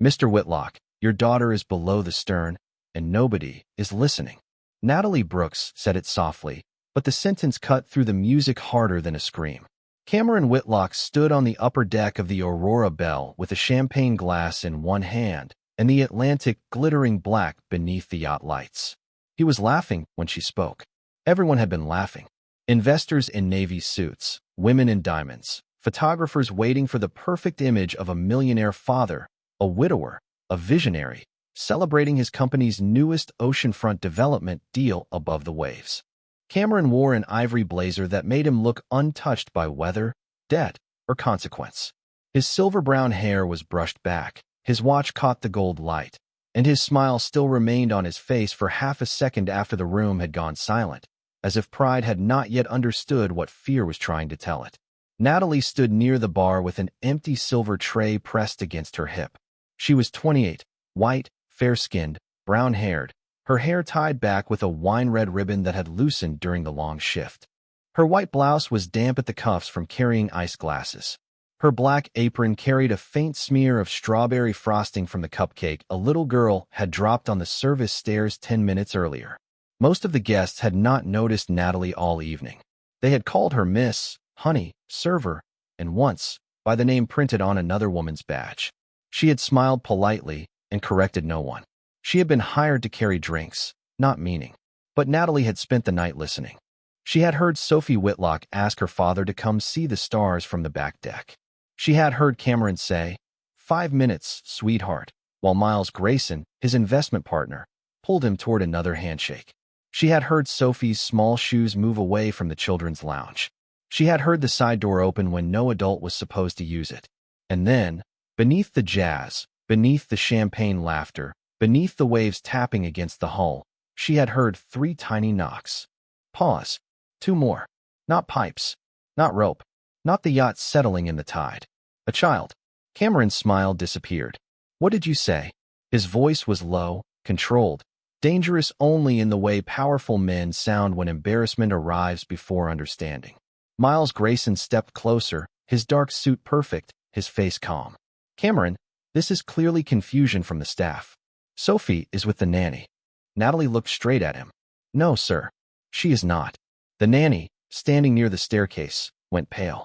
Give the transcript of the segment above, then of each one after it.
Mr. Whitlock, your daughter is below the stern, and nobody is listening. Natalie Brooks said it softly, but the sentence cut through the music harder than a scream. Cameron Whitlock stood on the upper deck of the Aurora Belle with a champagne glass in one hand and the Atlantic glittering black beneath the yacht lights. He was laughing when she spoke. Everyone had been laughing. Investors in navy suits, women in diamonds, photographers waiting for the perfect image of a millionaire father, a widower, a visionary, celebrating his company's newest oceanfront development deal above the waves. Cameron wore an ivory blazer that made him look untouched by weather, debt, or consequence. His silver-brown hair was brushed back, his watch caught the gold light, and his smile still remained on his face for half a second after the room had gone silent, as if pride had not yet understood what fear was trying to tell it. Natalie stood near the bar with an empty silver tray pressed against her hip. She was 28, white, fair-skinned, brown-haired, her hair tied back with a wine-red ribbon that had loosened during the long shift. Her white blouse was damp at the cuffs from carrying ice glasses. Her black apron carried a faint smear of strawberry frosting from the cupcake a little girl had dropped on the service stairs 10 minutes earlier. Most of the guests had not noticed Natalie all evening. They had called her Miss, Honey, Server, and once, by the name printed on another woman's badge. She had smiled politely and corrected no one. She had been hired to carry drinks, not meaning. But Natalie had spent the night listening. She had heard Sophie Whitlock ask her father to come see the stars from the back deck. She had heard Cameron say, "5 minutes, sweetheart," while Miles Grayson, his investment partner, pulled him toward another handshake. She had heard Sophie's small shoes move away from the children's lounge. She had heard the side door open when no adult was supposed to use it. And then, beneath the jazz, beneath the champagne laughter, beneath the waves tapping against the hull, she had heard 3 tiny knocks. Pause. 2 more. Not pipes. Not rope. Not the yacht settling in the tide. A child. Cameron's smile disappeared. "What did you say?" His voice was low, controlled, dangerous only in the way powerful men sound when embarrassment arrives before understanding. Miles Grayson stepped closer, his dark suit perfect, his face calm. "Cameron, this is clearly confusion from the staff. Sophie is with the nanny." Natalie looked straight at him. "No, sir. She is not." The nanny, standing near the staircase, went pale.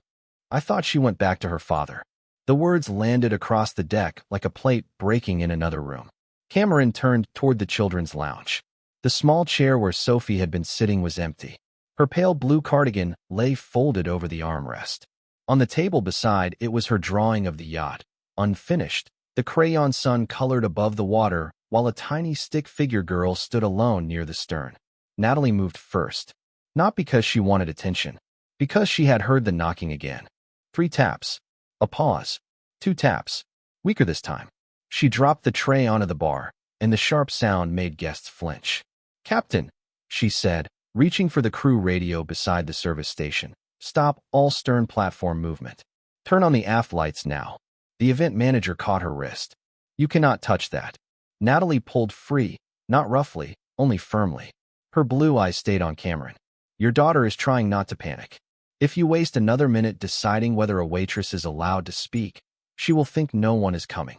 "I thought she went back to her father." The words landed across the deck like a plate breaking in another room. Cameron turned toward the children's lounge. The small chair where Sophie had been sitting was empty. Her pale blue cardigan lay folded over the armrest. On the table beside it was her drawing of the yacht, unfinished, the crayon sun colored above the water, while a tiny stick figure girl stood alone near the stern. Natalie moved first. Not because she wanted attention, because she had heard the knocking again. 3 taps. A pause. 2 taps. Weaker this time. She dropped the tray onto the bar, and the sharp sound made guests flinch. "Captain," she said, reaching for the crew radio beside the service station. "Stop all stern platform movement. Turn on the aft lights now." The event manager caught her wrist. "You cannot touch that." Natalie pulled free, not roughly, only firmly. Her blue eyes stayed on Cameron. "Your daughter is trying not to panic. If you waste another minute deciding whether a waitress is allowed to speak, she will think no one is coming."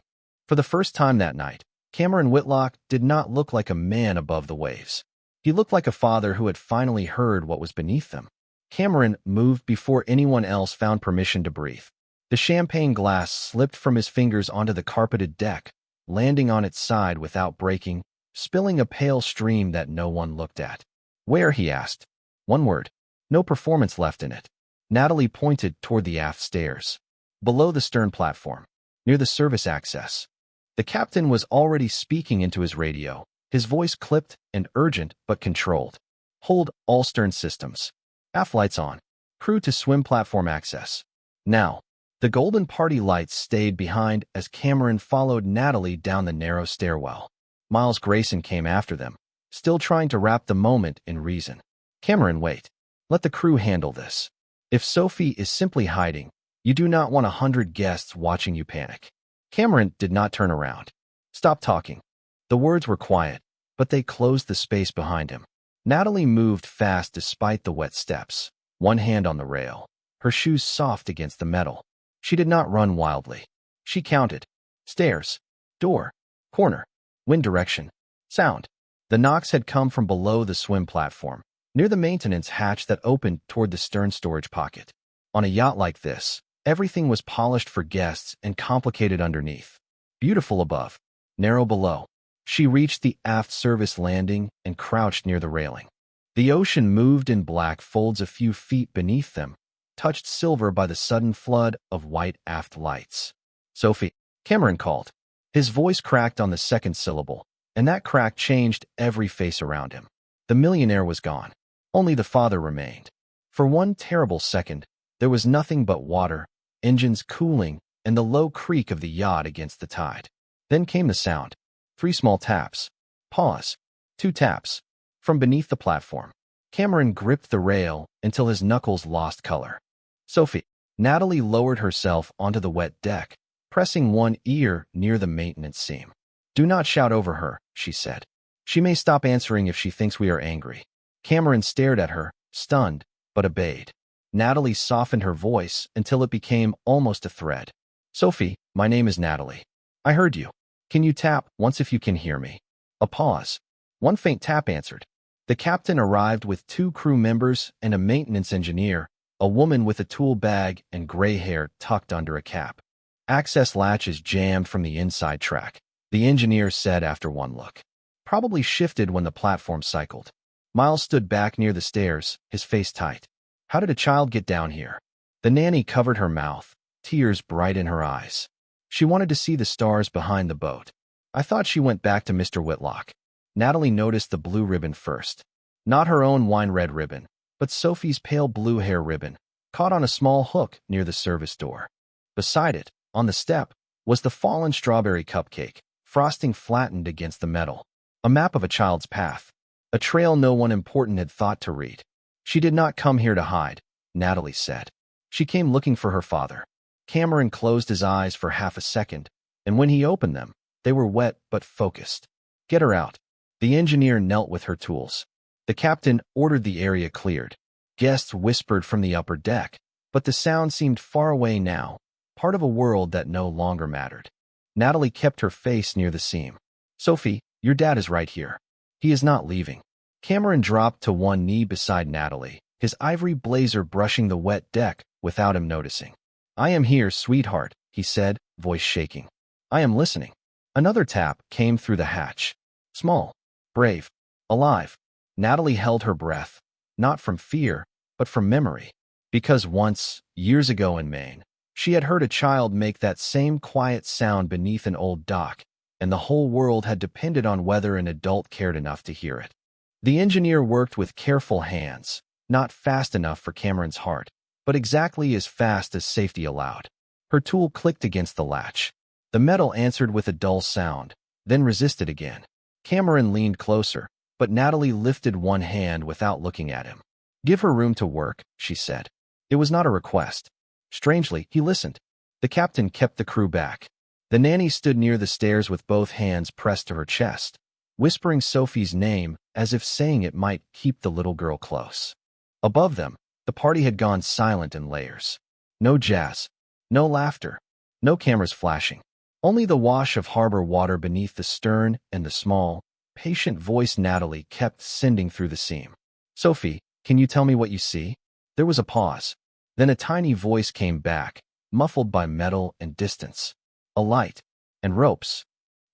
For the first time that night, Cameron Whitlock did not look like a man above the waves. He looked like a father who had finally heard what was beneath them. Cameron moved before anyone else found permission to breathe. The champagne glass slipped from his fingers onto the carpeted deck, landing on its side without breaking, spilling a pale stream that no one looked at. "Where?" he asked. One word. No performance left in it. Natalie pointed toward the aft stairs. "Below the stern platform, near the service access." The captain was already speaking into his radio, his voice clipped and urgent but controlled. "Hold all stern systems. Aft lights on. Crew to swim platform access. Now." The golden party lights stayed behind as Cameron followed Natalie down the narrow stairwell. Miles Grayson came after them, still trying to wrap the moment in reason. "Cameron, wait. Let the crew handle this. If Sophie is simply hiding, you do not want 100 guests watching you panic." Cameron did not turn around. "Stop talking." The words were quiet, but they closed the space behind him. Natalie moved fast despite the wet steps, one hand on the rail, her shoes soft against the metal. She did not run wildly. She counted. Stairs. door, corner, wind direction, sound. The knocks had come from below the swim platform, near the maintenance hatch that opened toward the stern storage pocket. On a yacht like this, everything was polished for guests and complicated underneath. Beautiful above, narrow below. She reached the aft service landing and crouched near the railing. The ocean moved in black folds a few feet beneath them, touched silver by the sudden flood of white aft lights. "Sophie," Cameron called. His voice cracked on the second syllable, and that crack changed every face around him. The millionaire was gone. Only the father remained. For one terrible second, there was nothing but water, engines cooling, and the low creak of the yacht against the tide. Then came the sound. 3 small taps. Pause. 2 taps. From beneath the platform. Cameron gripped the rail until his knuckles lost color. "Sophie." Natalie lowered herself onto the wet deck, pressing one ear near the maintenance seam. "Do not shout over her," she said. "She may stop answering if she thinks we are angry." Cameron stared at her, stunned, but obeyed. Natalie softened her voice until it became almost a thread. "Sophie, my name is Natalie. I heard you. Can you tap once if you can hear me?" A pause. One faint tap answered. The captain arrived with 2 crew members and a maintenance engineer, a woman with a tool bag and gray hair tucked under a cap. "Access latch is jammed from the inside track," the engineer said after one look. "Probably shifted when the platform cycled." Miles stood back near the stairs, his face tight. "How did a child get down here?" The nanny covered her mouth, tears bright in her eyes. "She wanted to see the stars behind the boat. I thought she went back to Mr. Whitlock." Natalie noticed the blue ribbon first. Not her own wine-red ribbon, but Sophie's pale blue hair ribbon, caught on a small hook near the service door. Beside it, on the step, was the fallen strawberry cupcake, frosting flattened against the metal. A map of a child's path. A trail no one important had thought to read. "She did not come here to hide," Natalie said. "She came looking for her father." Cameron closed his eyes for half a second, and when he opened them, they were wet but focused. "Get her out." The engineer knelt with her tools. The captain ordered the area cleared. Guests whispered from the upper deck, but the sound seemed far away now, part of a world that no longer mattered. Natalie kept her face near the seam. "Sophie, your dad is right here. He is not leaving." Cameron dropped to one knee beside Natalie, his ivory blazer brushing the wet deck without him noticing. "I am here, sweetheart," he said, voice shaking. "I am listening." Another tap came through the hatch. Small, brave, alive. Natalie held her breath, not from fear, but from memory. Because once, years ago in Maine, she had heard a child make that same quiet sound beneath an old dock, and the whole world had depended on whether an adult cared enough to hear it. The engineer worked with careful hands, not fast enough for Cameron's heart, but exactly as fast as safety allowed. Her tool clicked against the latch. The metal answered with a dull sound, then resisted again. Cameron leaned closer, but Natalie lifted one hand without looking at him. "Give her room to work," she said. It was not a request. Strangely, he listened. The captain kept the crew back. The nanny stood near the stairs with both hands pressed to her chest, whispering Sophie's name as if saying it might keep the little girl close. Above them, the party had gone silent in layers. No jazz, no laughter, no cameras flashing. Only the wash of harbor water beneath the stern and the small, patient voice Natalie kept sending through the seam. "Sophie, can you tell me what you see?" There was a pause. Then a tiny voice came back, muffled by metal and distance. "A light. And ropes."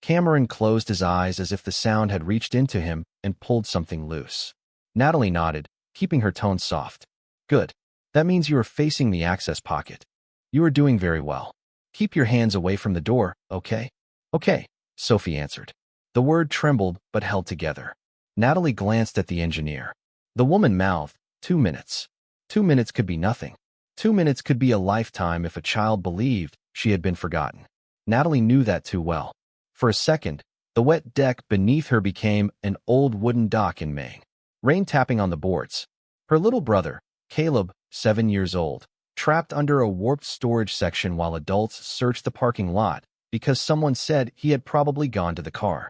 Cameron closed his eyes as if the sound had reached into him and pulled something loose. Natalie nodded, keeping her tone soft. "Good. That means you are facing the access pocket. You are doing very well. Keep your hands away from the door, okay?" "Okay," Sophie answered. The word trembled but held together. Natalie glanced at the engineer. The woman mouthed, 2 minutes. 2 minutes could be nothing. 2 minutes could be a lifetime if a child believed she had been forgotten. Natalie knew that too well. For a second, the wet deck beneath her became an old wooden dock in Maine. Rain tapping on the boards. Her little brother, Caleb, 7 years old, trapped under a warped storage section while adults searched the parking lot because someone said he had probably gone to the car.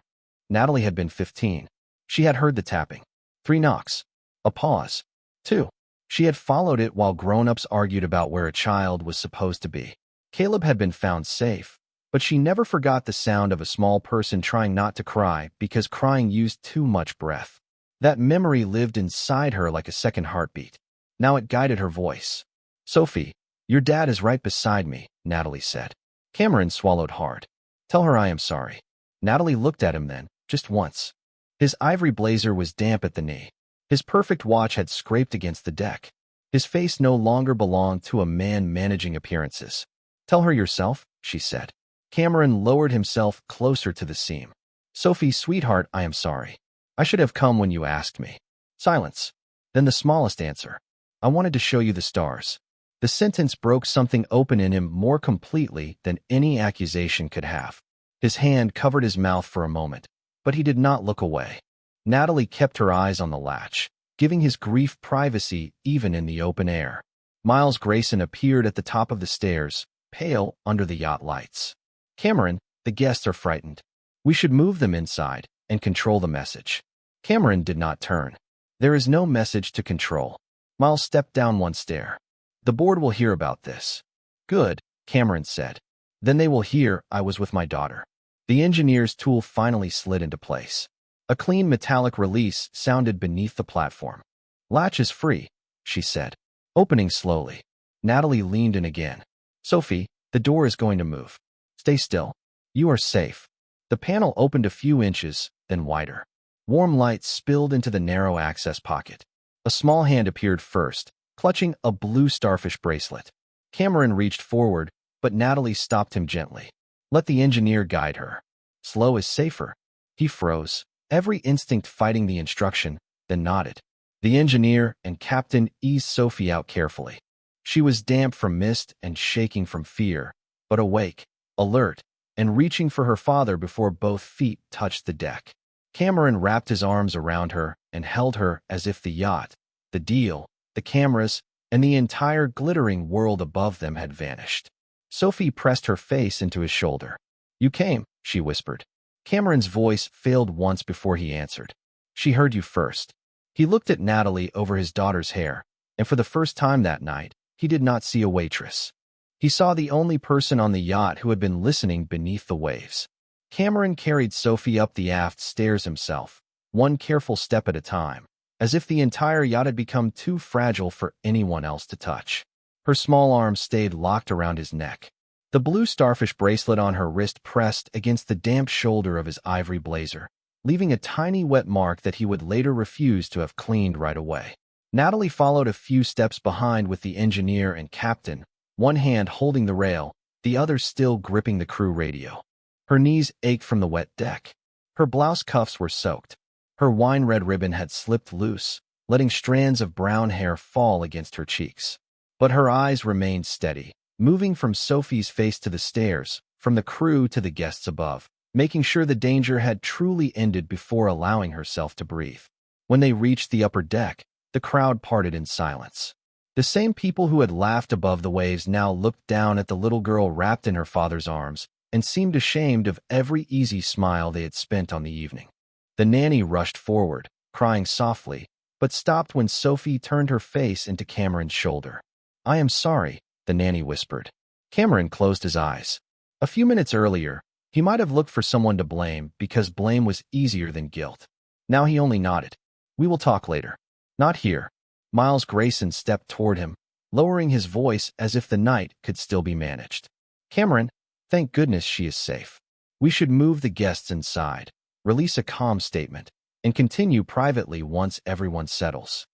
Natalie had been 15. She had heard the tapping. 3 knocks. A pause. 2. She had followed it while grown-ups argued about where a child was supposed to be. Caleb had been found safe, But she never forgot the sound of a small person trying not to cry because crying used too much breath. That memory lived inside her like a second heartbeat. Now it guided her voice. "Sophie, your dad is right beside me," Natalie said. Cameron swallowed hard. "Tell her I am sorry." Natalie looked at him then, just once. His ivory blazer was damp at the knee. His perfect watch had scraped against the deck. His face no longer belonged to a man managing appearances. "Tell her yourself," she said. Cameron lowered himself closer to the seam. "Sophie, sweetheart, I am sorry. I should have come when you asked me." Silence. Then the smallest answer. "I wanted to show you the stars." The sentence broke something open in him more completely than any accusation could have. His hand covered his mouth for a moment, but he did not look away. Natalie kept her eyes on the latch, giving his grief privacy even in the open air. Miles Grayson appeared at the top of the stairs, pale under the yacht lights. "Cameron, the guests are frightened. We should move them inside and control the message." Cameron did not turn. "There is no message to control." Miles stepped down one stair. "The board will hear about this." "Good," Cameron said. "Then they will hear I was with my daughter." The engineer's tool finally slid into place. A clean metallic release sounded beneath the platform. "Latch is free," she said, opening slowly. Natalie leaned in again. "Sophie, the door is going to move. Stay still. You are safe." The panel opened a few inches, then wider. Warm light spilled into the narrow access pocket. A small hand appeared first, clutching a blue starfish bracelet. Cameron reached forward, but Natalie stopped him gently. "Let the engineer guide her. Slow is safer." He froze, every instinct fighting the instruction, then nodded. The engineer and captain eased Sophie out carefully. She was damp from mist and shaking from fear, but awake, alert, and reaching for her father before both feet touched the deck. Cameron wrapped his arms around her and held her as if the yacht, the deal, the cameras, and the entire glittering world above them had vanished. Sophie pressed her face into his shoulder. "You came," she whispered. Cameron's voice failed once before he answered. "She heard you first." He looked at Natalie over his daughter's hair, and for the first time that night, he did not see a waitress. He saw the only person on the yacht who had been listening beneath the waves. Cameron carried Sophie up the aft stairs himself, one careful step at a time, as if the entire yacht had become too fragile for anyone else to touch. Her small arms stayed locked around his neck. The blue starfish bracelet on her wrist pressed against the damp shoulder of his ivory blazer, leaving a tiny wet mark that he would later refuse to have cleaned right away. Natalie followed a few steps behind with the engineer and captain, one hand holding the rail, the other still gripping the crew radio. Her knees ached from the wet deck. Her blouse cuffs were soaked. Her wine-red ribbon had slipped loose, letting strands of brown hair fall against her cheeks. But her eyes remained steady, moving from Sophie's face to the stairs, from the crew to the guests above, making sure the danger had truly ended before allowing herself to breathe. When they reached the upper deck, the crowd parted in silence. The same people who had laughed above the waves now looked down at the little girl wrapped in her father's arms and seemed ashamed of every easy smile they had spent on the evening. The nanny rushed forward, crying softly, but stopped when Sophie turned her face into Cameron's shoulder. "I am sorry," the nanny whispered. Cameron closed his eyes. A few minutes earlier, he might have looked for someone to blame because blame was easier than guilt. Now he only nodded. "We will talk later." "Not here." Miles Grayson stepped toward him, lowering his voice as if the night could still be managed. "Cameron, thank goodness she is safe. We should move the guests inside, release a calm statement, and continue privately once everyone settles."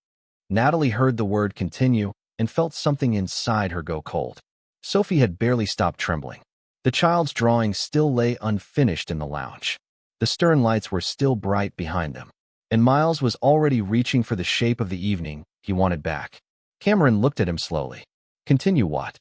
Natalie heard the word continue and felt something inside her go cold. Sophie had barely stopped trembling. The child's drawing still lay unfinished in the lounge. The stern lights were still bright behind them, and Miles was already reaching for the shape of the evening he wanted back. Cameron looked at him slowly. "Continue what?"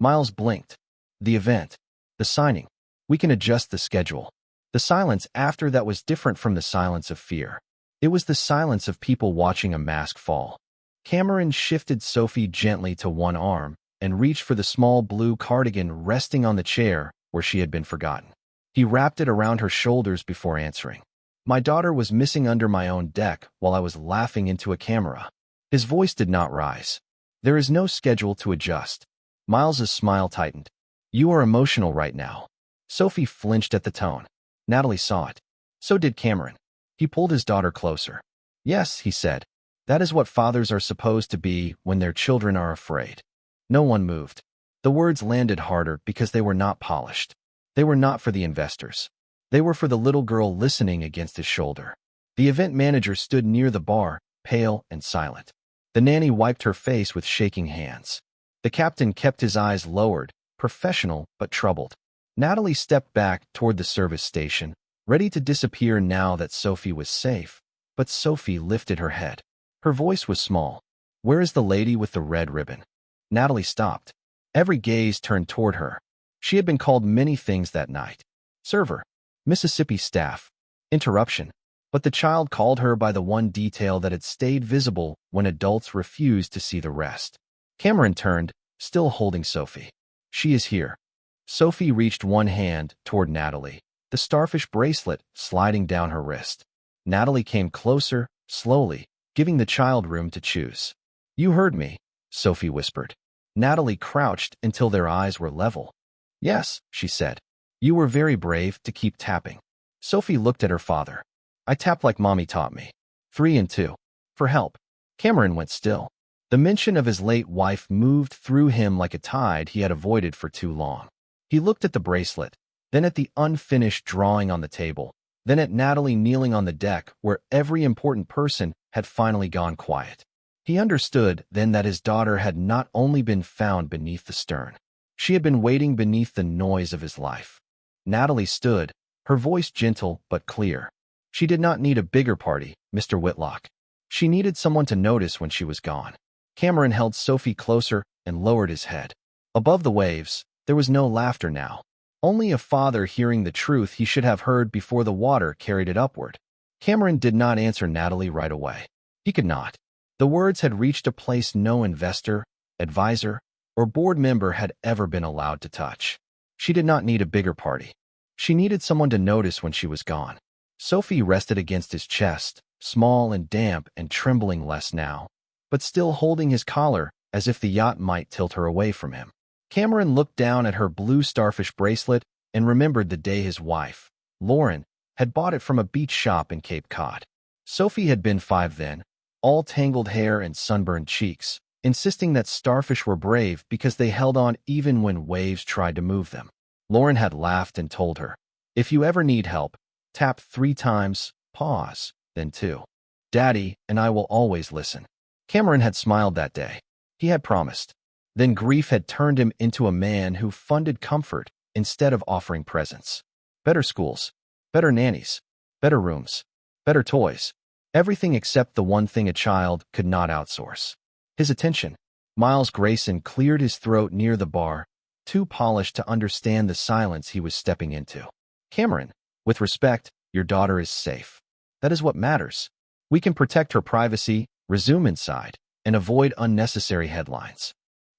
Miles blinked. "The event. The signing. We can adjust the schedule." The silence after that was different from the silence of fear. It was the silence of people watching a mask fall. Cameron shifted Sophie gently to one arm and reached for the small blue cardigan resting on the chair where she had been forgotten. He wrapped it around her shoulders before answering. "My daughter was missing under my own deck while I was laughing into a camera." His voice did not rise. "There is no schedule to adjust." Miles's smile tightened. "You are emotional right now." Sophie flinched at the tone. Natalie saw it. So did Cameron. He pulled his daughter closer. Yes, he said. That is what fathers are supposed to be when their children are afraid. No one moved. The words landed harder because they were not polished. They were not for the investors. They were for the little girl listening against his shoulder. The event manager stood near the bar, pale and silent. The nanny wiped her face with shaking hands. The captain kept his eyes lowered, professional but troubled. Natalie stepped back toward the service station, ready to disappear now that Sophie was safe. But Sophie lifted her head. Her voice was small. Where is the lady with the red ribbon? Natalie stopped. Every gaze turned toward her. She had been called many things that night. Server. Mississippi staff. Interruption. But the child called her by the one detail that had stayed visible when adults refused to see the rest. Cameron turned, still holding Sophie. She is here. Sophie reached one hand toward Natalie, the starfish bracelet sliding down her wrist. Natalie came closer, slowly, giving the child room to choose. You heard me, Sophie whispered. Natalie crouched until their eyes were level. Yes, she said. You were very brave to keep tapping. Sophie looked at her father. I tapped like Mommy taught me. 3 and 2. For help. Cameron went still. The mention of his late wife moved through him like a tide he had avoided for too long. He looked at the bracelet, then at the unfinished drawing on the table, then at Natalie kneeling on the deck where every important person had finally gone quiet. He understood then that his daughter had not only been found beneath the stern. She had been waiting beneath the noise of his life. Natalie stood, her voice gentle but clear. She did not need a bigger party, Mr. Whitlock. She needed someone to notice when she was gone. Cameron held Sophie closer and lowered his head. Above the waves, there was no laughter now. Only a father hearing the truth he should have heard before the water carried it upward. Cameron did not answer Natalie right away. He could not. The words had reached a place no investor, advisor, or board member had ever been allowed to touch. She did not need a bigger party. She needed someone to notice when she was gone. Sophie rested against his chest, small and damp and trembling less now, but still holding his collar as if the yacht might tilt her away from him. Cameron looked down at her blue starfish bracelet and remembered the day his wife, Lauren, had bought it from a beach shop in Cape Cod. Sophie had been 5 then, all tangled hair and sunburned cheeks, insisting that starfish were brave because they held on even when waves tried to move them. Lauren had laughed and told her, if you ever need help, tap 3 times, pause, then 2. Daddy and I will always listen. Cameron had smiled that day. He had promised. Then grief had turned him into a man who funded comfort instead of offering presents. Better schools, better nannies, better rooms, better toys, everything except the one thing a child could not outsource. His attention. Miles Grayson cleared his throat near the bar, too polished to understand the silence he was stepping into. Cameron, with respect, your daughter is safe. That is what matters. We can protect her privacy, resume inside, and avoid unnecessary headlines.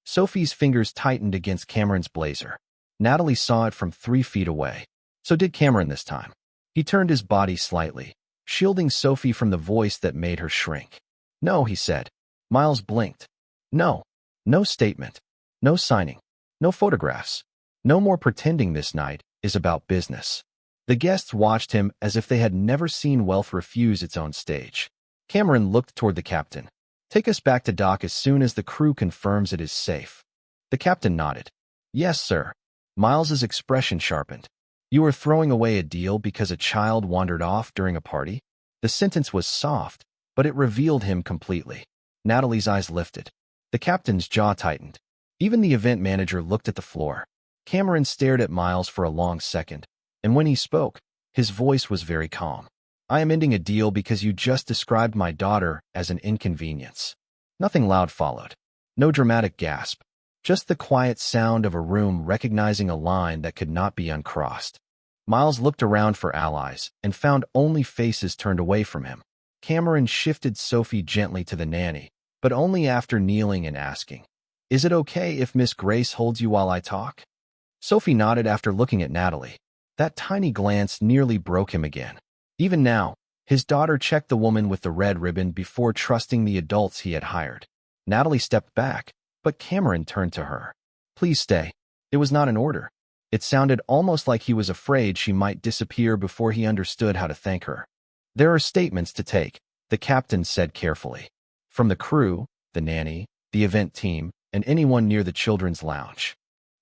Sophie's fingers tightened against Cameron's blazer. Natalie saw it from 3 feet away. So did Cameron this time. He turned his body slightly, shielding Sophie from the voice that made her shrink. No, he said. Miles blinked. No. No statement. No signing. No photographs. No more pretending this night is about business. The guests watched him as if they had never seen wealth refuse its own stage. Cameron looked toward the captain. Take us back to dock as soon as the crew confirms it is safe. The captain nodded. Yes, sir. Miles's expression sharpened. You are throwing away a deal because a child wandered off during a party? The sentence was soft, but it revealed him completely. Natalie's eyes lifted. The captain's jaw tightened. Even the event manager looked at the floor. Cameron stared at Miles for a long second, and when he spoke, his voice was very calm. I am ending a deal because you just described my daughter as an inconvenience. Nothing loud followed. No dramatic gasp. Just the quiet sound of a room recognizing a line that could not be uncrossed. Miles looked around for allies and found only faces turned away from him. Cameron shifted Sophie gently to the nanny, but only after kneeling and asking, Is it okay if Miss Grace holds you while I talk? Sophie nodded after looking at Natalie. That tiny glance nearly broke him again. Even now, his daughter checked the woman with the red ribbon before trusting the adults he had hired. Natalie stepped back, but Cameron turned to her. Please stay. It was not an order. It sounded almost like he was afraid she might disappear before he understood how to thank her. "There are statements to take," the captain said carefully. "From the crew, the nanny, the event team, and anyone near the children's lounge."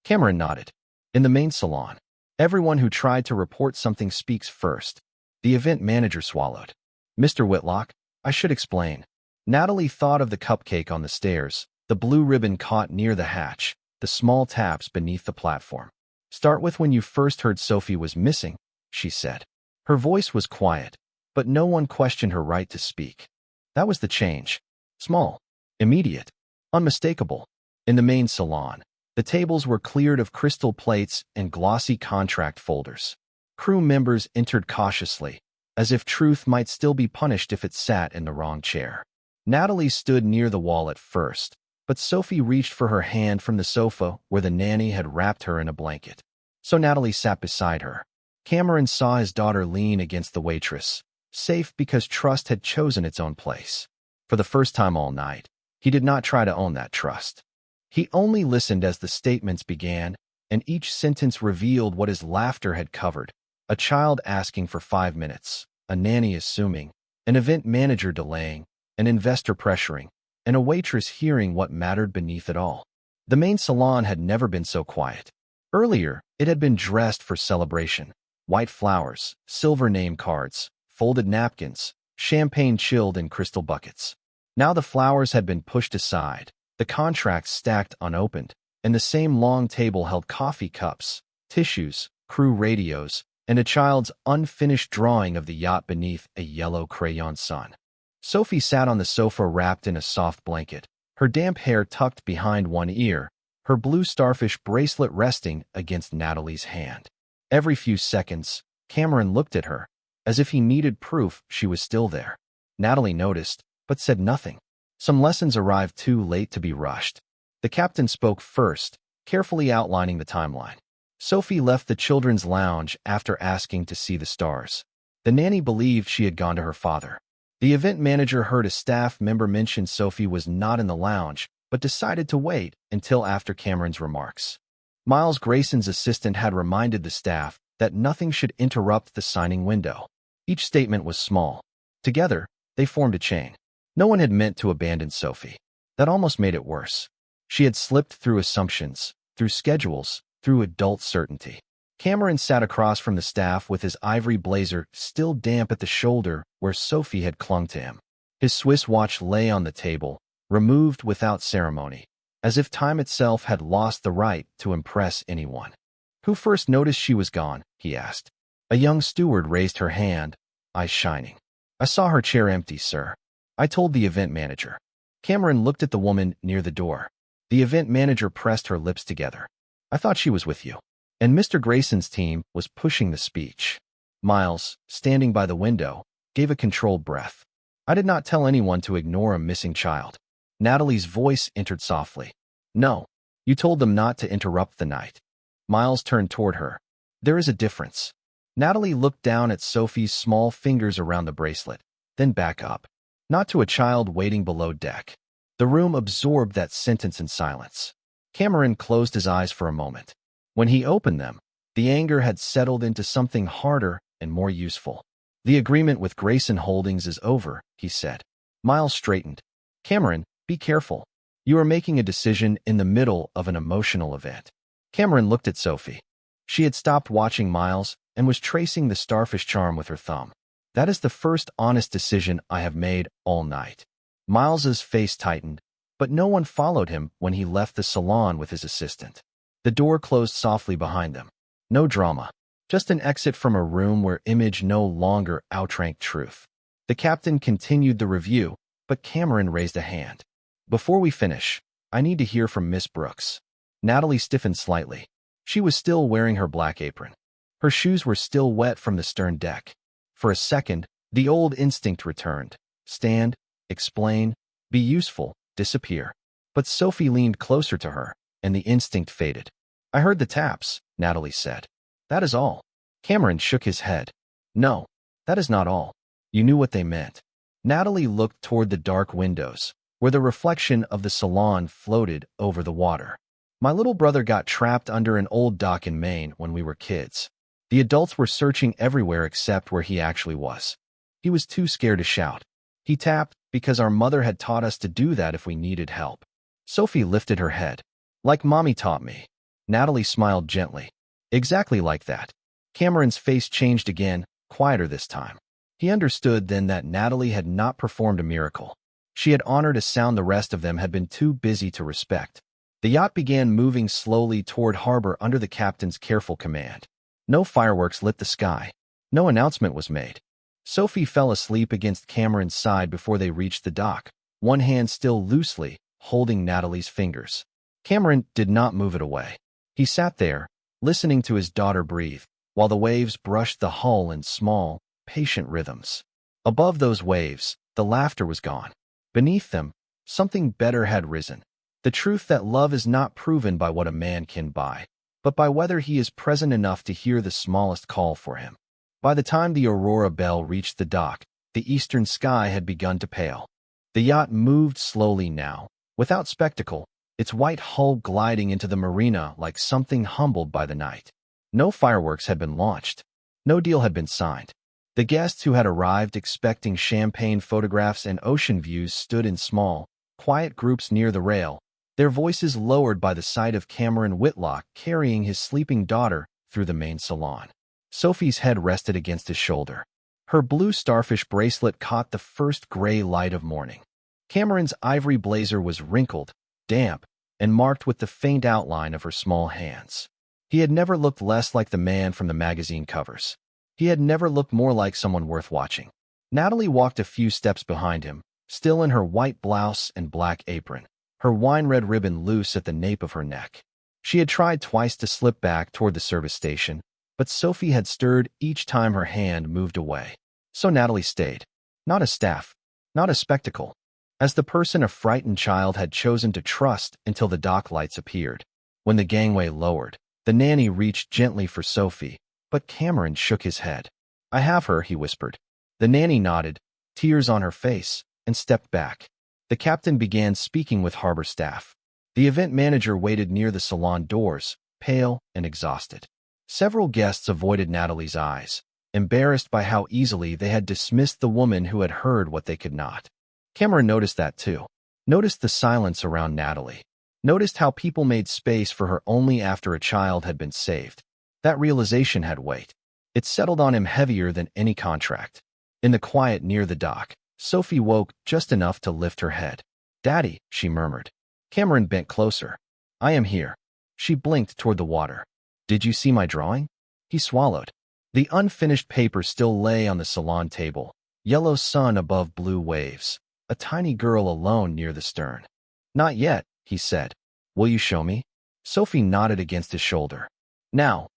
Cameron nodded. In the main salon, everyone who tried to report something speaks first. The event manager swallowed. "Mr. Whitlock, I should explain." Natalie thought of the cupcake on the stairs, the blue ribbon caught near the hatch, the small taps beneath the platform. "Start with when you first heard Sophie was missing," she said. Her voice was quiet, but no one questioned her right to speak. That was the change. Small, immediate, unmistakable. In the main salon, the tables were cleared of crystal plates and glossy contract folders. Crew members entered cautiously, as if truth might still be punished if it sat in the wrong chair. Natalie stood near the wall at first, but Sophie reached for her hand from the sofa where the nanny had wrapped her in a blanket. So Natalie sat beside her. Cameron saw his daughter lean against the waitress, safe because trust had chosen its own place. For the first time all night, he did not try to own that trust. He only listened as the statements began, and each sentence revealed what his laughter had covered. A child asking for 5 minutes, a nanny assuming, an event manager delaying, an investor pressuring, and a waitress hearing what mattered beneath it all. The main salon had never been so quiet. Earlier, it had been dressed for celebration. White flowers, silver name cards, folded napkins, champagne chilled in crystal buckets. Now the flowers had been pushed aside, the contracts stacked unopened, and the same long table held coffee cups, tissues, crew radios, and a child's unfinished drawing of the yacht beneath a yellow crayon sun. Sophie sat on the sofa wrapped in a soft blanket, her damp hair tucked behind one ear, her blue starfish bracelet resting against Natalie's hand. Every few seconds, Cameron looked at her, as if he needed proof she was still there. Natalie noticed, but said nothing. Some lessons arrived too late to be rushed. The captain spoke first, carefully outlining the timeline. Sophie left the children's lounge after asking to see the stars. The nanny believed she had gone to her father. The event manager heard a staff member mention Sophie was not in the lounge, but decided to wait until after Cameron's remarks. Miles Grayson's assistant had reminded the staff that nothing should interrupt the signing window. Each statement was small. Together, they formed a chain. No one had meant to abandon Sophie. That almost made it worse. She had slipped through assumptions, through schedules, through adult certainty. Cameron sat across from the staff with his ivory blazer still damp at the shoulder where Sophie had clung to him. His Swiss watch lay on the table, removed without ceremony, as if time itself had lost the right to impress anyone. "Who first noticed she was gone?" he asked. A young steward raised her hand, eyes shining. "I saw her chair empty, sir. I told the event manager." Cameron looked at the woman near the door. The event manager pressed her lips together. "I thought she was with you." And Mr. Grayson's team was pushing the speech. Miles, standing by the window, gave a controlled breath. "I did not tell anyone to ignore a missing child." Natalie's voice entered softly. "No, you told them not to interrupt the night." Miles turned toward her. "There is a difference." Natalie looked down at Sophie's small fingers around the bracelet, then back up. "Not to a child waiting below deck." The room absorbed that sentence in silence. Cameron closed his eyes for a moment. When he opened them, the anger had settled into something harder and more useful. "The agreement with Grayson Holdings is over," he said. Miles straightened. "Cameron, be careful. You are making a decision in the middle of an emotional event." Cameron looked at Sophie. She had stopped watching Miles and was tracing the starfish charm with her thumb. "That is the first honest decision I have made all night." Miles's face tightened, but no one followed him when he left the salon with his assistant. The door closed softly behind them. No drama, just an exit from a room where image no longer outranked truth. The captain continued the review, but Cameron raised a hand. "Before we finish, I need to hear from Miss Brooks." Natalie stiffened slightly. She was still wearing her black apron. Her shoes were still wet from the stern deck. For a second, the old instinct returned. Stand, explain, be useful, disappear. But Sophie leaned closer to her, and the instinct faded. "I heard the taps," Natalie said. "That is all." Cameron shook his head. "No, that is not all. You knew what they meant." Natalie looked toward the dark windows, where the reflection of the salon floated over the water. My little brother got trapped under an old dock in Maine when we were kids. The adults were searching everywhere except where he actually was. He was too scared to shout. He tapped because our mother had taught us to do that if we needed help. Sophie lifted her head. Like Mommy taught me. Natalie smiled gently. Exactly like that. Cameron's face changed again, quieter this time. He understood then that Natalie had not performed a miracle. She had honored a sound the rest of them had been too busy to respect. The yacht began moving slowly toward harbor under the captain's careful command. No fireworks lit the sky. No announcement was made. Sophie fell asleep against Cameron's side before they reached the dock, one hand still loosely holding Natalie's fingers. Cameron did not move it away. He sat there, listening to his daughter breathe, while the waves brushed the hull in small, patient rhythms. Above those waves, the laughter was gone. Beneath them, something better had risen. The truth that love is not proven by what a man can buy, but by whether he is present enough to hear the smallest call for him. By the time the Aurora bell reached the dock, the eastern sky had begun to pale. The yacht moved slowly now, without spectacle, its white hull gliding into the marina like something humbled by the night. No fireworks had been launched. No deal had been signed. The guests who had arrived expecting champagne photographs and ocean views stood in small, quiet groups near the rail, their voices lowered by the sight of Cameron Whitlock carrying his sleeping daughter through the main salon. Sophie's head rested against his shoulder. Her blue starfish bracelet caught the first gray light of morning. Cameron's ivory blazer was wrinkled, damp, and marked with the faint outline of her small hands. He had never looked less like the man from the magazine covers. He had never looked more like someone worth watching. Natalie walked a few steps behind him, still in her white blouse and black apron, her wine-red ribbon loose at the nape of her neck. She had tried twice to slip back toward the service station, but Sophie had stirred each time her hand moved away. So Natalie stayed. Not a staff, not a spectacle. As the person a frightened child had chosen to trust until the dock lights appeared. When the gangway lowered, the nanny reached gently for Sophie, but Cameron shook his head. "I have her," he whispered. The nanny nodded, tears on her face, and stepped back. The captain began speaking with harbor staff. The event manager waited near the salon doors, pale and exhausted. Several guests avoided Natalie's eyes, embarrassed by how easily they had dismissed the woman who had heard what they could not. Cameron noticed that too. Noticed the silence around Natalie. Noticed how people made space for her only after a child had been saved. That realization had weight. It settled on him heavier than any contract. In the quiet near the dock, Sophie woke just enough to lift her head. "Daddy," she murmured. Cameron bent closer. "I am here." She blinked toward the water. "Did you see my drawing?" He swallowed. The unfinished paper still lay on the salon table, yellow sun above blue waves, a tiny girl alone near the stern. "Not yet," he said. "Will you show me?" Sophie nodded against his shoulder. "Now."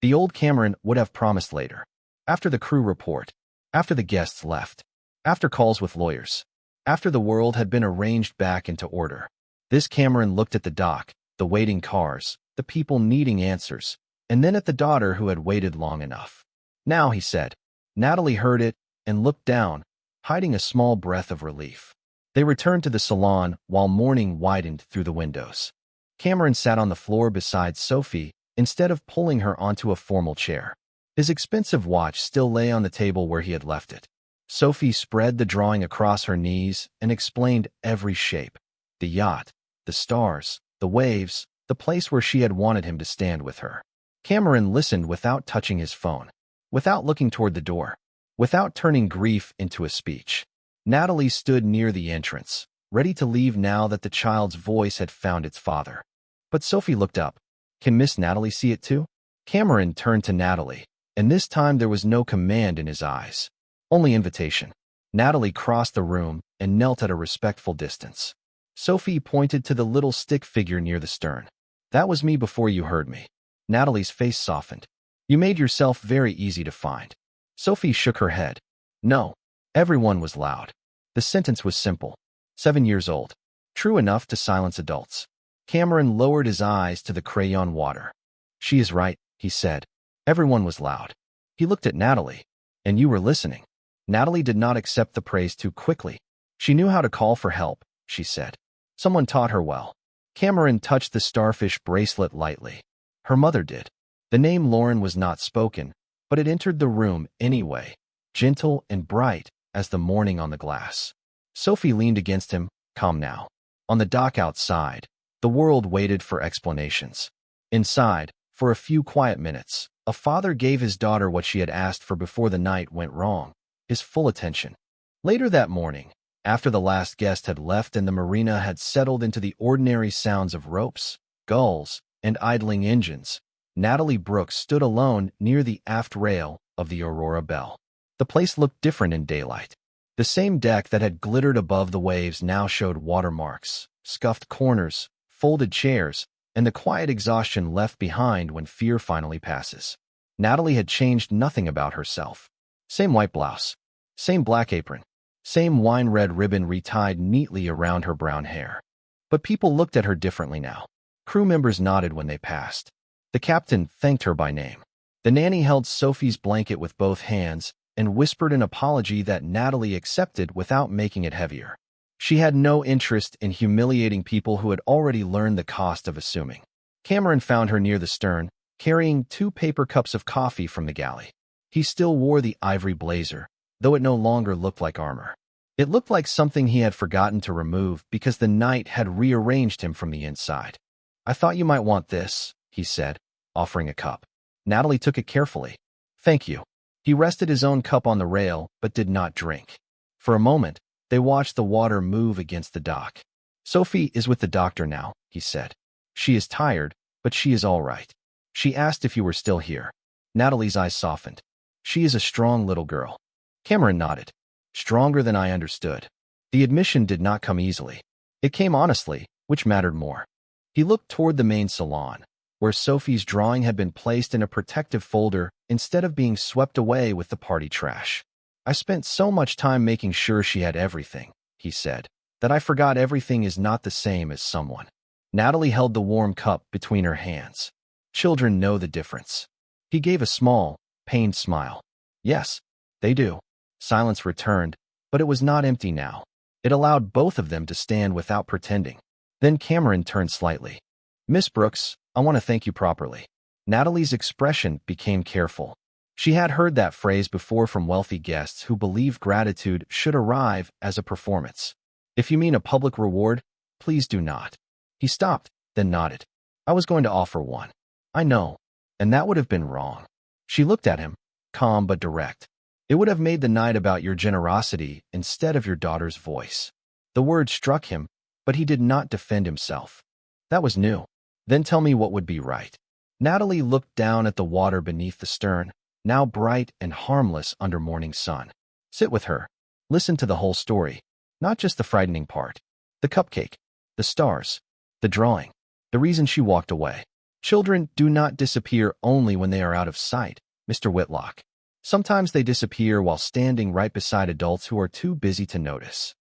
The old Cameron would have promised later. After the crew report. After the guests left. After calls with lawyers. After the world had been arranged back into order. This Cameron looked at the dock, the waiting cars, the people needing answers, and then at the daughter who had waited long enough. "Now," he said. Natalie heard it and looked down, hiding a small breath of relief. They returned to the salon while morning widened through the windows. Cameron sat on the floor beside Sophie instead of pulling her onto a formal chair. His expensive watch still lay on the table where he had left it. Sophie spread the drawing across her knees and explained every shape. The yacht, the stars, the waves, the place where she had wanted him to stand with her. Cameron listened without touching his phone, without looking toward the door, without turning grief into a speech. Natalie stood near the entrance, ready to leave now that the child's voice had found its father. But Sophie looked up. "Can Miss Natalie see it too?" Cameron turned to Natalie, and this time there was no command in his eyes, only invitation. Natalie crossed the room and knelt at a respectful distance. Sophie pointed to the little stick figure near the stern. "That was me before you heard me." Natalie's face softened. "You made yourself very easy to find." Sophie shook her head. "No." Everyone was loud. The sentence was simple. 7 years old. True enough to silence adults. Cameron lowered his eyes to the crayon water. "She is right," he said. Everyone was loud. He looked at Natalie. "And you were listening." Natalie did not accept the praise too quickly. She knew how to call for help, she said. Someone taught her well. Cameron touched the starfish bracelet lightly. Her mother did. The name Lauren was not spoken, but it entered the room anyway, gentle and bright as the morning on the glass. Sophie leaned against him, calm now. On the dock outside, the world waited for explanations. Inside, for a few quiet minutes, a father gave his daughter what she had asked for before the night went wrong, his full attention. Later that morning, after the last guest had left and the marina had settled into the ordinary sounds of ropes, gulls, and idling engines, Natalie Brooks stood alone near the aft rail of the Aurora Belle. The place looked different in daylight. The same deck that had glittered above the waves now showed watermarks, scuffed corners, folded chairs, and the quiet exhaustion left behind when fear finally passes. Natalie had changed nothing about herself. Same white blouse, same black apron, same wine-red ribbon retied neatly around her brown hair. But people looked at her differently now. Crew members nodded when they passed. The captain thanked her by name. The nanny held Sophie's blanket with both hands and whispered an apology that Natalie accepted without making it heavier. She had no interest in humiliating people who had already learned the cost of assuming. Cameron found her near the stern, carrying 2 paper cups of coffee from the galley. He still wore the ivory blazer, though it no longer looked like armor. It looked like something he had forgotten to remove because the night had rearranged him from the inside. "I thought you might want this," he said, offering a cup. Natalie took it carefully. "Thank you." He rested his own cup on the rail, but did not drink. For a moment, they watched the water move against the dock. "Sophie is with the doctor now," he said. "She is tired, but she is all right. She asked if you were still here." Natalie's eyes softened. "She is a strong little girl." Cameron nodded. "Stronger than I understood." The admission did not come easily. It came honestly, which mattered more. He looked toward the main salon, where Sophie's drawing had been placed in a protective folder instead of being swept away with the party trash. "I spent so much time making sure she had everything," he said, "that I forgot everything is not the same as someone." Natalie held the warm cup between her hands. "Children know the difference." He gave a small, pained smile. "Yes, they do." Silence returned, but it was not empty now. It allowed both of them to stand without pretending. Then Cameron turned slightly. "Miss Brooks, I want to thank you properly." Natalie's expression became careful. She had heard that phrase before from wealthy guests who believed gratitude should arrive as a performance. "If you mean a public reward, please do not." He stopped, then nodded. "I was going to offer one." "I know, and that would have been wrong." She looked at him, calm but direct. "It would have made the night about your generosity instead of your daughter's voice." The word struck him, but he did not defend himself. That was new. "Then tell me what would be right." Natalie looked down at the water beneath the stern, now bright and harmless under morning sun. "Sit with her. Listen to the whole story, not just the frightening part. The cupcake, the stars, the drawing, the reason she walked away. Children do not disappear only when they are out of sight, Mr. Whitlock. Sometimes they disappear while standing right beside adults who are too busy to notice."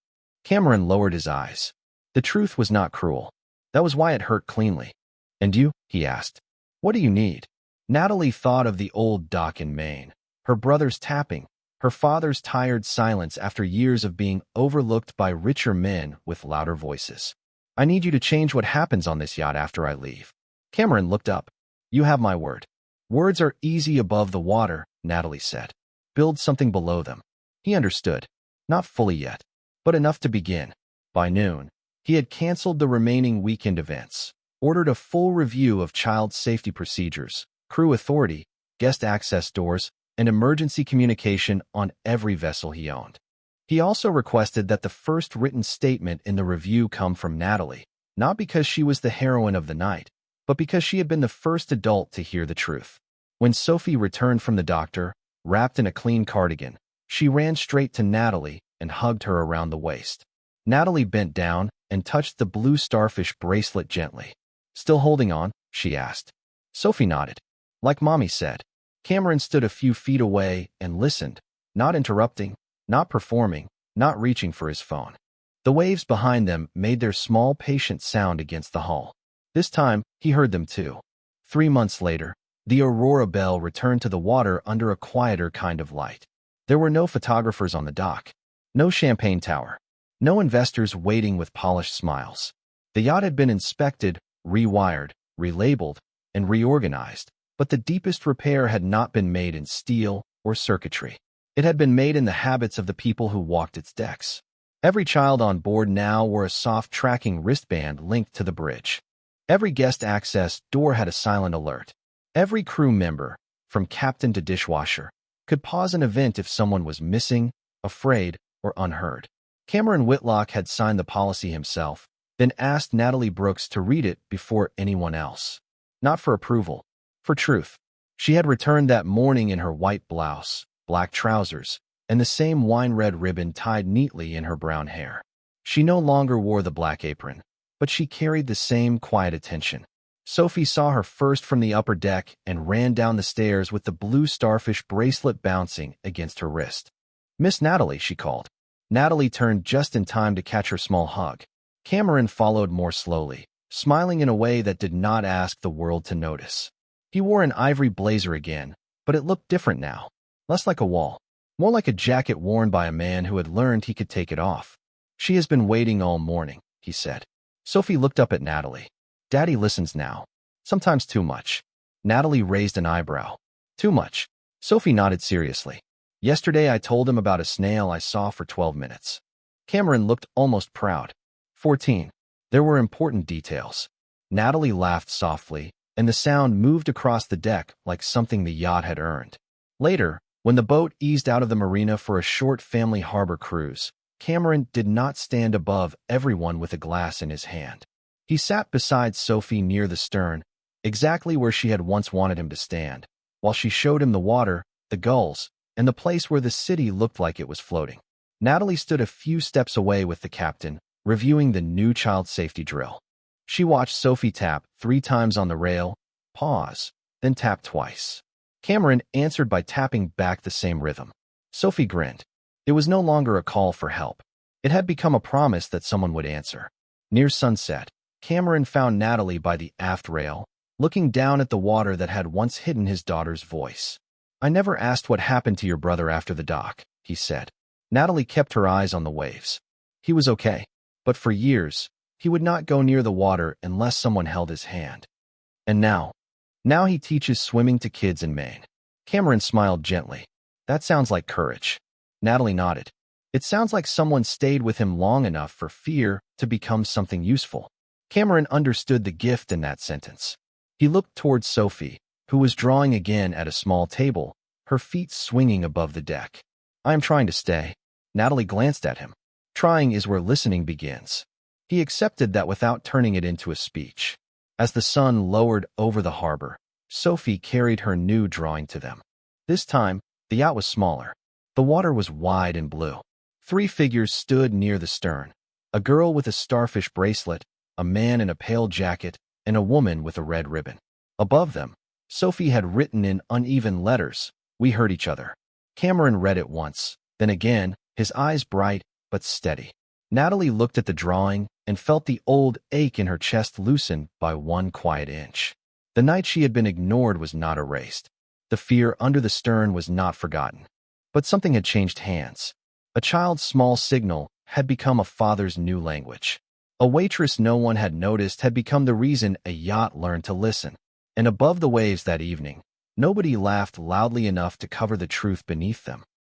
Cameron lowered his eyes. The truth was not cruel. That was why it hurt cleanly. "And you?" he asked. "What do you need?" Natalie thought of the old dock in Maine, her brother's tapping, her father's tired silence after years of being overlooked by richer men with louder voices. "I need you to change what happens on this yacht after I leave." Cameron looked up. "You have my word." "Words are easy above the water," Natalie said. "Build something below them." He understood. Not fully yet, but enough to begin. By noon, he had canceled the remaining weekend events, ordered a full review of child safety procedures, crew authority, guest access doors, and emergency communication on every vessel he owned. He also requested that the first written statement in the review come from Natalie, not because she was the heroine of the night, but because she had been the first adult to hear the truth. When Sophie returned from the doctor, wrapped in a clean cardigan, she ran straight to Natalie and hugged her around the waist. Natalie bent down and touched the blue starfish bracelet gently. "Still holding on?" she asked. Sophie nodded. "Like Mommy said." Cameron stood a few feet away and listened, not interrupting, not performing, not reaching for his phone. The waves behind them made their small, patient sound against the hull. This time, he heard them too. 3 months later, the Aurora Belle returned to the water under a quieter kind of light. There were no photographers on the dock, no champagne tower, no investors waiting with polished smiles. The yacht had been inspected, rewired, relabeled, and reorganized, but the deepest repair had not been made in steel or circuitry. It had been made in the habits of the people who walked its decks. Every child on board now wore a soft tracking wristband linked to the bridge. Every guest access door had a silent alert. Every crew member, from captain to dishwasher, could pause an event if someone was missing, afraid, or unheard. Cameron Whitlock had signed the policy himself, then asked Natalie Brooks to read it before anyone else. Not for approval, for truth. She had returned that morning in her white blouse, black trousers, and the same wine-red ribbon tied neatly in her brown hair. She no longer wore the black apron, but she carried the same quiet attention. Sophie saw her first from the upper deck and ran down the stairs with the blue starfish bracelet bouncing against her wrist. "Miss Natalie," she called. Natalie turned just in time to catch her small hug. Cameron followed more slowly, smiling in a way that did not ask the world to notice. He wore an ivory blazer again, but it looked different now. Less like a wall, more like a jacket worn by a man who had learned he could take it off. "She has been waiting all morning," he said. Sophie looked up at Natalie. "Daddy listens now. Sometimes too much." Natalie raised an eyebrow. "Too much?" Sophie nodded seriously. "Yesterday I told him about a snail I saw for 12 minutes. Cameron looked almost proud. 14. There were important details. Natalie laughed softly, and the sound moved across the deck like something the yacht had earned. Later, when the boat eased out of the marina for a short family harbor cruise, Cameron did not stand above everyone with a glass in his hand. He sat beside Sophie near the stern, exactly where she had once wanted him to stand, while she showed him the water, the gulls, and the place where the city looked like it was floating. Natalie stood a few steps away with the captain, reviewing the new child safety drill. She watched Sophie tap 3 times on the rail, pause, then tap twice. Cameron answered by tapping back the same rhythm. Sophie grinned. It was no longer a call for help. It had become a promise that someone would answer. Near sunset, Cameron found Natalie by the aft rail, looking down at the water that had once hidden his daughter's voice. "I never asked what happened to your brother after the dock," he said. Natalie kept her eyes on the waves. "He was okay, but for years, he would not go near the water unless someone held his hand. And now he teaches swimming to kids in Maine." Cameron smiled gently. "That sounds like courage." Natalie nodded. "It sounds like someone stayed with him long enough for fear to become something useful." Cameron understood the gift in that sentence. He looked towards Sophie, who was drawing again at a small table, her feet swinging above the deck. "I am trying to stay." Natalie glanced at him. Trying is where listening begins. He accepted that without turning it into a speech. As the sun lowered over the harbor, Sophie carried her new drawing to them. This time, the yacht was smaller. The water was wide and blue. 3 figures stood near the stern. A girl with a starfish bracelet, a man in a pale jacket, and a woman with a red ribbon. Above them, Sophie had written in uneven letters, "We hurt each other." Cameron read it once, then again, his eyes bright but steady. Natalie looked at the drawing and felt the old ache in her chest loosen by 1 quiet inch. The night she had been ignored was not erased. The fear under the stern was not forgotten. But something had changed hands. A child's small signal had become a father's new language. A waitress no one had noticed had become the reason a yacht learned to listen. And above the waves that evening, nobody laughed loudly enough to cover the truth beneath them.